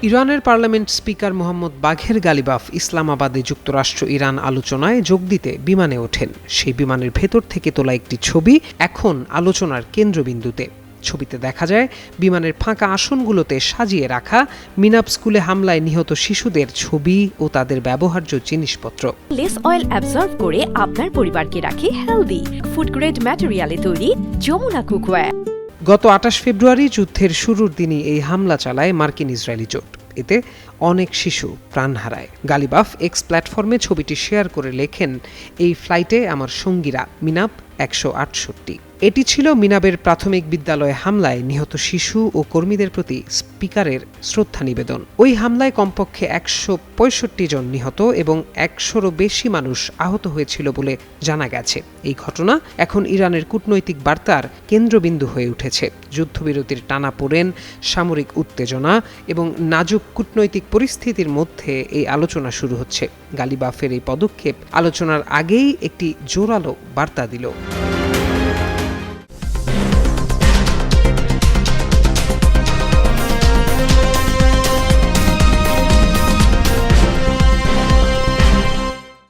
ইরানের parliament speaker Mohammad বাঘের Ghalibaf ইসলামাবাদে যুক্তরাষ্ট্র ইরান আলোচনায় যোগ দিতে বিমানে ওঠেন। সেই বিমানের ভেতর থেকে তোলা একটি ছবি এখন আলোচনার কেন্দ্রবিন্দুতে। ছবিতে দেখা যায় বিমানের ফাঁকা আসনগুলোতে সাজিয়ে রাখা মিনাব স্কুলে হামলায় নিহত শিশুদের ছবি ও তাদের ব্যবহার্য জিনিসপত্র। লেস অয়েল অ্যাবজর্ব করে আপনার পরিবারকে রাখে হেলদি। ফুড গ্রেড ম্যাটেরিয়ালে তৈরি যমুনা কুকওয়্যার। গত ২৮ ফেব্রুয়ারি যুদ্ধের শুরুর দিনই এই হামলা চালায় মার্কিন ইসরায়েলি জোট। এতে অনেক শিশু প্রাণ হারায়। গালিবাফ এক্স প্ল্যাটফর্মে ছবিটি শেয়ার করে লেখেন, এই ফ্লাইটে আমার সঙ্গীরা মিনাব ১৬৮। এটি ছিল মিনাবের প্রাথমিক বিদ্যালয়ে হামলায় নিহত শিশু ও কর্মীদের প্রতি স্পিকারের শ্রদ্ধা নিবেদন। ওই হামলায় কমপক্ষে ১৬৫ জন নিহত এবং ১০০রও বেশি মানুষ আহত হয়েছিল বলে জানা গেছে। এই ঘটনা এখন ইরানের কূটনৈতিক বার্তার কেন্দ্রবিন্দু হয়ে উঠেছে। যুদ্ধবিরতির টানাপোড়েন, সামরিক উত্তেজনা এবং নাজুক কূটনৈতিক পরিস্থিতির মধ্যে এই আলোচনা শুরু হচ্ছে। গালিবাফের এই পদক্ষেপ আলোচনার আগেই একটি জোরালো বার্তা দিল।